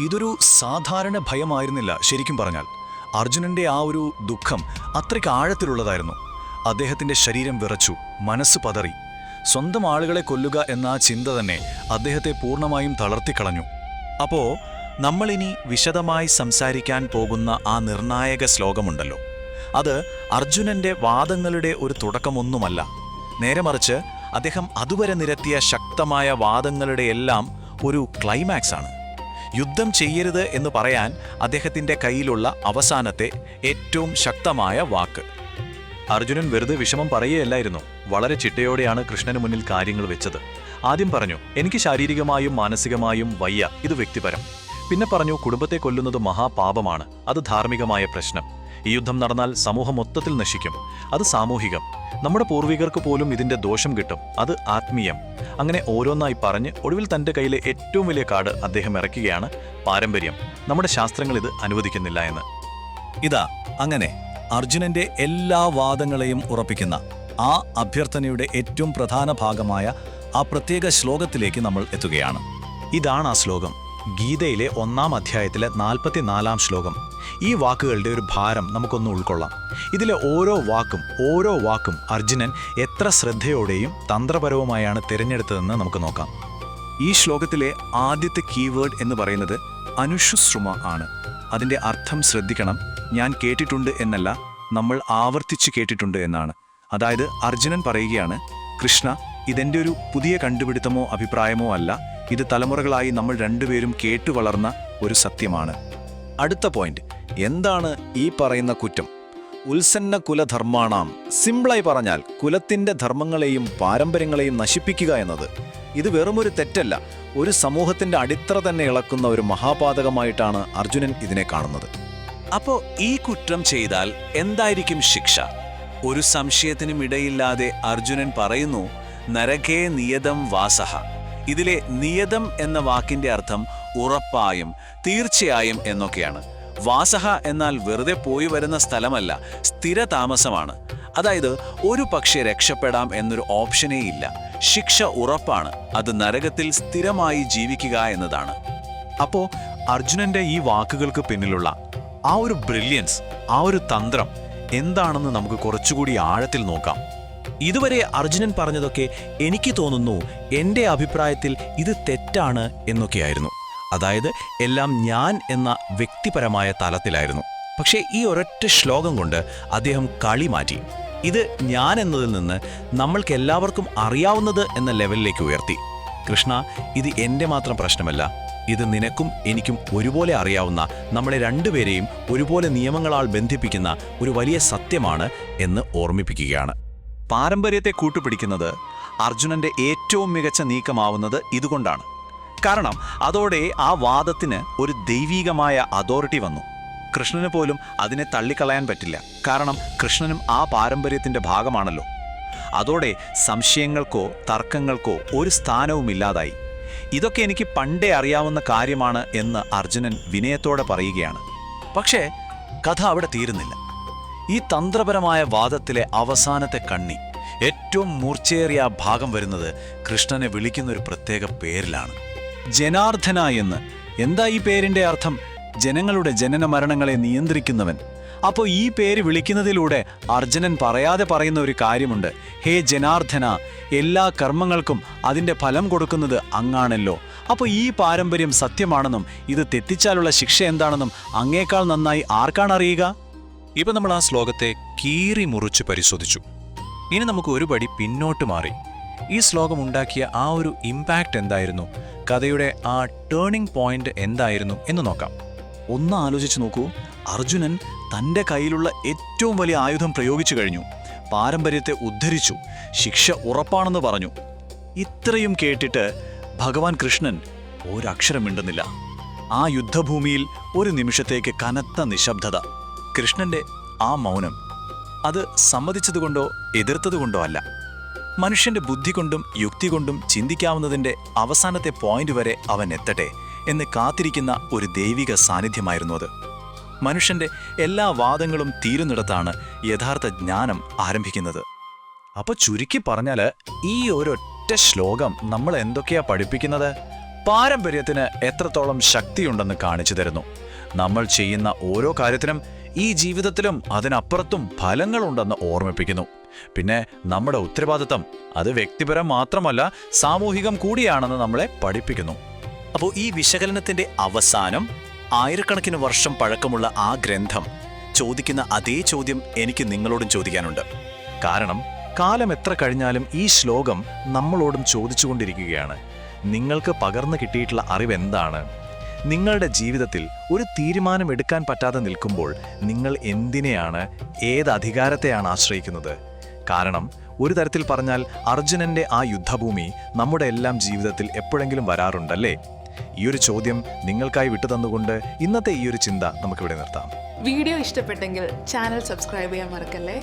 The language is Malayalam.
ഇതൊരു സാധാരണ ഭയമായിരുന്നില്ല. ശരിക്കും പറഞ്ഞാൽ അർജുനന്റെ ആ ഒരു ദുഃഖം അത്രയ്ക്ക് ആഴത്തിലുള്ളതായിരുന്നു. അദ്ദേഹത്തിന്റെ ശരീരം വിറച്ചു, മനസ്സ് പതറി. സ്വന്തം ആളുകളെ കൊല്ലുക എന്ന ആ ചിന്ത തന്നെ അദ്ദേഹത്തെ പൂർണ്ണമായും തളർത്തിക്കളഞ്ഞു. അപ്പോ നമ്മളിനി വിശദമായി സംസാരിക്കാൻ പോകുന്ന ആ നിർണായക ശ്ലോകമുണ്ടല്ലോ, അത് അർജുനന്റെ വാദങ്ങളുടെ ഒരു തുടക്കമൊന്നുമല്ല. നേരെ മറിച്ച് അദ്ദേഹം അതുവരെ നിരത്തിയ ശക്തമായ വാദങ്ങളുടെയെല്ലാം ഒരു ക്ലൈമാക്സ് ആണ്. യുദ്ധം ചെയ്യരുത് എന്ന് പറയാൻ അദ്ദേഹത്തിന്റെ കയ്യിലുള്ള അവസാനത്തെ ഏറ്റവും ശക്തമായ വാക്ക്. അർജുനൻ വെറുതെ വിഷമം പറയുകയല്ലായിരുന്നു. വളരെ ചിട്ടയോടെയാണ് കൃഷ്ണന് മുന്നിൽ കാര്യങ്ങൾ വെച്ചത്. ആദ്യം പറഞ്ഞു, എനിക്ക് ശാരീരികമായും മാനസികമായും വയ്യ, ഇത് വ്യക്തിപരം. പിന്നെ പറഞ്ഞു, കുടുംബത്തെ കൊല്ലുന്നത് മഹാപാപമാണ്, അത് ധാർമ്മികമായ പ്രശ്നം. ഈ യുദ്ധം നടന്നാൽ സമൂഹം മൊത്തത്തിൽ നശിക്കും, അത് സാമൂഹികം. നമ്മുടെ പൂർവികർക്ക് പോലും ഇതിന്റെ ദോഷം കിട്ടും, അത് ആത്മീയം. അങ്ങനെ ഓരോന്നായി പറഞ്ഞ് ഒടുവിൽ തന്റെ കയ്യിലെ ഏറ്റവും വലിയ കാർഡ് അദ്ദേഹം ഇറക്കുകയാണ്: പാരമ്പര്യം. നമ്മുടെ ശാസ്ത്രങ്ങൾ ഇത് അനുവദിക്കുന്നില്ല എന്ന്. ഇതാ അങ്ങനെ അർജുനന്റെ എല്ലാ വാദങ്ങളെയും ഉറപ്പിക്കുന്ന ആ അഭ്യർത്ഥനയുടെ ഏറ്റവും പ്രധാന ഭാഗമായ ആ പ്രത്യേക ശ്ലോകത്തിലേക്ക് നമ്മൾ എത്തുകയാണ്. ഇതാണ് ആ ശ്ലോകം, ഗീതയിലെ 1-ാം അധ്യായത്തിലെ 44-ാം ശ്ലോകം. ഈ വാക്കുകളുടെ ഒരു ഭാരം നമുക്കൊന്ന് ഉൾക്കൊള്ളാം. ഇതിലെ ഓരോ വാക്കും അർജുനൻ എത്ര ശ്രദ്ധയോടെയും തന്ത്രപരവുമായാണ് തിരഞ്ഞെടുത്തതെന്ന് നമുക്ക് നോക്കാം. ഈ ശ്ലോകത്തിലെ ആദ്യത്തെ കീവേഡ് എന്ന് പറയുന്നത് അനുശുശ്രുമ ആണ്. അതിൻ്റെ അർത്ഥം ശ്രദ്ധിക്കണം. ഞാൻ കേട്ടിട്ടുണ്ട് എന്നല്ല, നമ്മൾ ആവർത്തിച്ച് കേട്ടിട്ടുണ്ട് എന്നാണ്. അതായത് അർജുനൻ പറയുകയാണ്, കൃഷ്ണ, ഇതെൻ്റെ ഒരു പുതിയ കണ്ടുപിടുത്തമോ അഭിപ്രായമോ അല്ല, ഇത് തലമുറകളായി നമ്മൾ രണ്ടുപേരും കേട്ടു വളർന്ന ഒരു സത്യമാണ്. അടുത്ത പോയിന്റ്, എന്താണ് ഈ പറയുന്ന കുറ്റം? ഉത്സന്ന കുലധർമ്മാണാം. സിമ്പിളായി പറഞ്ഞാൽ കുലത്തിൻ്റെ ധർമ്മങ്ങളെയും പാരമ്പര്യങ്ങളെയും നശിപ്പിക്കുക എന്നത്. ഇത് വെറുമൊരു തെറ്റല്ല, ഒരു സമൂഹത്തിൻ്റെ അടിത്തറ തന്നെ ഇളക്കുന്ന ഒരു മഹാപാതകമായിട്ടാണ് അർജുനൻ ഇതിനെ കാണുന്നത്. അപ്പോ ഈ കുറ്റം ചെയ്താൽ എന്തായിരിക്കും ശിക്ഷ? ഒരു സംശയത്തിനും ഇടയില്ലാതെ അർജുനൻ പറയുന്നു, നരകേ നിയതം വാസഹ. ഇതിലെ നിയതം എന്ന വാക്കിന്റെ അർത്ഥം ഉറപ്പായും, തീർച്ചയായും എന്നൊക്കെയാണ്. വാസഹ എന്നാൽ വെറുതെ പോയി വരുന്ന സ്ഥലമല്ല, സ്ഥിര താമസമാണ്. അതായത് ഒരു പക്ഷേ രക്ഷപ്പെടാം എന്നൊരു ഓപ്ഷനേ ഇല്ല. ശിക്ഷ ഉറപ്പാണ്, അത് നരകത്തിൽ സ്ഥിരമായി ജീവിക്കുക എന്നതാണ്. അപ്പോ അർജുനന്റെ ഈ വാക്കുകൾക്ക് പിന്നിലുള്ള ആ ഒരു ബ്രില്യൻസ്, ആ ഒരു തന്ത്രം എന്താണെന്ന് നമുക്ക് കുറച്ചുകൂടി ആഴത്തിൽ നോക്കാം. ഇതുവരെ അർജുനൻ പറഞ്ഞതൊക്കെ എനിക്ക് തോന്നുന്നു, എൻ്റെ അഭിപ്രായത്തിൽ ഇത് തെറ്റാണ് എന്നൊക്കെയായിരുന്നു. അതായത് എല്ലാം ഞാൻ എന്ന വ്യക്തിപരമായ തലത്തിലായിരുന്നു. പക്ഷേ ഈ ഒരൊറ്റ ശ്ലോകം കൊണ്ട് അദ്ദേഹം കളി മാറ്റി. ഇത് ഞാൻ എന്നതിൽ നിന്ന് നമ്മൾക്കെല്ലാവർക്കും അറിയാവുന്നത് എന്ന ലെവലിലേക്ക് ഉയർത്തി. കൃഷ്ണ, ഇത് എൻ്റെ മാത്രം പ്രശ്നമല്ല, ഇത് നിനക്കും എനിക്കും ഒരുപോലെ അറിയാവുന്ന, നമ്മളെ രണ്ടുപേരെയും ഒരുപോലെ നിയമങ്ങളാൽ ബന്ധിപ്പിക്കുന്ന ഒരു വലിയ സത്യമാണ് എന്ന് ഓർമ്മിപ്പിക്കുകയാണ്. പാരമ്പര്യത്തെ കൂട്ടുപിടിക്കുന്നത് അർജുനന്റെ ഏറ്റവും മികച്ച നീക്കമാവുന്നത് ഇതുകൊണ്ടാണ്. കാരണം അതോടെ ആ വാദത്തിന് ഒരു ദൈവീകമായ അതോറിറ്റി വന്നു. കൃഷ്ണന് പോലും അതിനെ തള്ളിക്കളയാൻ പറ്റില്ല. കാരണം കൃഷ്ണനും ആ പാരമ്പര്യത്തിന്റെ ഭാഗമാണല്ലോ. അതോടെ സംശയങ്ങൾക്കോ തർക്കങ്ങൾക്കോ ഒരു സ്ഥാനവുമില്ലാതായി. ഇതൊക്കെ എനിക്ക് പണ്ടേ അറിയാവുന്ന കാര്യമാണ് എന്ന് അർജുനൻ വിനയത്തോടെ പറയുകയാണ്. പക്ഷേ കഥ അവിടെ തീരുന്നില്ല. ഈ തന്ത്രപരമായ വാദത്തിലെ അവസാനത്തെ കണ്ണി, ഏറ്റവും മൂർച്ചയേറിയ ഭാഗം വരുന്നത് കൃഷ്ണനെ വിളിക്കുന്നൊരു പ്രത്യേക പേരിലാണ്, ജനാർദ്ദന എന്ന്. എന്താ ഈ പേരിൻ്റെ അർത്ഥം? ജനങ്ങളുടെ ജനന മരണങ്ങളെ നിയന്ത്രിക്കുന്നവൻ. അപ്പോൾ ഈ പേര് വിളിക്കുന്നതിലൂടെ അർജുനൻ പറയാതെ പറയുന്ന ഒരു കാര്യമുണ്ട്. ഹേ ജനാർദ്ദന, എല്ലാ കർമ്മങ്ങൾക്കും അതിൻ്റെ ഫലം കൊടുക്കുന്നത് അങ്ങാണല്ലോ. അപ്പോൾ ഈ പാരമ്പര്യം സത്യമാണെന്നും ഇത് തെറ്റിച്ചാലുള്ള ശിക്ഷ എന്താണെന്നും അങ്ങേക്കാൾ നന്നായി ആർക്കാണ് അറിയുക? ഇപ്പം നമ്മൾ ആ ശ്ലോകത്തെ കീറി മുറിച്ച് പരിശോധിച്ചു. ഇനി നമുക്ക് ഒരു പടി പിന്നോട്ട് മാറി ഈ ശ്ലോകം ഉണ്ടാക്കിയ ആ ഒരു ഇമ്പാക്റ്റ് എന്തായിരുന്നു, കഥയുടെ ആ ടേണിംഗ് പോയിന്റ് എന്തായിരുന്നു എന്ന് നോക്കാം. ഒന്ന് ആലോചിച്ച് നോക്കൂ. അർജുനൻ തൻ്റെ കയ്യിലുള്ള ഏറ്റവും വലിയ ആയുധം പ്രയോഗിച്ചു കഴിഞ്ഞു, പാരമ്പര്യത്തെ ഉദ്ധരിച്ചു, ശിക്ഷ ഉറപ്പാണെന്ന് പറഞ്ഞു. ഇത്രയും കേട്ടിട്ട് ഭഗവാൻ കൃഷ്ണൻ ഒരക്ഷരം മിണ്ടുന്നില്ല. ആ യുദ്ധഭൂമിയിൽ ഒരു നിമിഷത്തേക്ക് കനത്ത നിശബ്ദത. കൃഷ്ണന്റെ ആ മൗനം, അത് സമ്മതിച്ചതുകൊണ്ടോ എതിർത്തതുകൊണ്ടോ അല്ല, മനുഷ്യന്റെ ബുദ്ധി കൊണ്ടും യുക്തി കൊണ്ടും ചിന്തിക്കാവുന്നതിൻ്റെ അവസാനത്തെ പോയിന്റ് വരെ അവൻ എത്തട്ടെ എന്ന് കാത്തിരിക്കുന്ന ഒരു ദൈവിക സാന്നിധ്യമായിരുന്നു അത്. മനുഷ്യന്റെ എല്ലാ വാദങ്ങളും തീരുന്നിടത്താണ് യഥാർത്ഥ ജ്ഞാനം ആരംഭിക്കുന്നത്. അപ്പോൾ ചുരുക്കി പറഞ്ഞാൽ ഈ ഒരൊറ്റ ശ്ലോകം നമ്മൾ എന്തൊക്കെയാ പഠിപ്പിക്കുന്നത്? പാരമ്പര്യത്തിന് എത്രത്തോളം ശക്തിയുണ്ടെന്ന് കാണിച്ചു തരുന്നു. നമ്മൾ ചെയ്യുന്ന ഓരോ കാര്യത്തിനും ഈ ജീവിതത്തിലും അതിനപ്പുറത്തും ഫലങ്ങളുണ്ടെന്ന് ഓർമ്മിപ്പിക്കുന്നു. പിന്നെ നമ്മുടെ ഉത്തരവാദിത്തം അത് വ്യക്തിപരം മാത്രമല്ല സാമൂഹികം കൂടിയാണെന്ന് നമ്മളെ പഠിപ്പിക്കുന്നു. അപ്പോൾ ഈ വിശകലനത്തിന്റെ അവസാനം ആയിരക്കണക്കിന് വർഷം പഴക്കമുള്ള ആ ഗ്രന്ഥം ചോദിക്കുന്ന അതേ ചോദ്യം എനിക്ക് നിങ്ങളോടും ചോദിക്കാനുണ്ട്. കാരണം കാലം എത്ര കഴിഞ്ഞാലും ഈ ശ്ലോകം നമ്മളോടും ചോദിച്ചുകൊണ്ടിരിക്കുകയാണ്. നിങ്ങൾക്ക് പകർന്നു കിട്ടിയിട്ടുള്ള അറിവെന്താണ്? നിങ്ങളുടെ ജീവിതത്തിൽ ഒരു തീരുമാനം എടുക്കാൻ പറ്റാതെ നിൽക്കുമ്പോൾ നിങ്ങൾ എന്തിനെയാണ്, ഏത് അധികാരത്തെയാണ് ആശ്രയിക്കുന്നത്? കാരണം ഒരു തരത്തിൽ പറഞ്ഞാൽ അർജുനന്റെ ആ യുദ്ധഭൂമി നമ്മുടെ എല്ലാം ജീവിതത്തിൽ എപ്പോഴെങ്കിലും വരാറുണ്ടല്ലേ? ഈ ഒരു ചോദ്യം നിങ്ങൾക്കായി വിട്ടുതന്നുകൊണ്ട് ഇന്നത്തെ ഈ ഒരു ചിന്ത നമുക്കിവിടെ നിർത്താം. വീഡിയോ ഇഷ്ടപ്പെട്ടെങ്കിൽ ചാനൽ സബ്സ്ക്രൈബ് ചെയ്യാൻ മറക്കല്ലേ.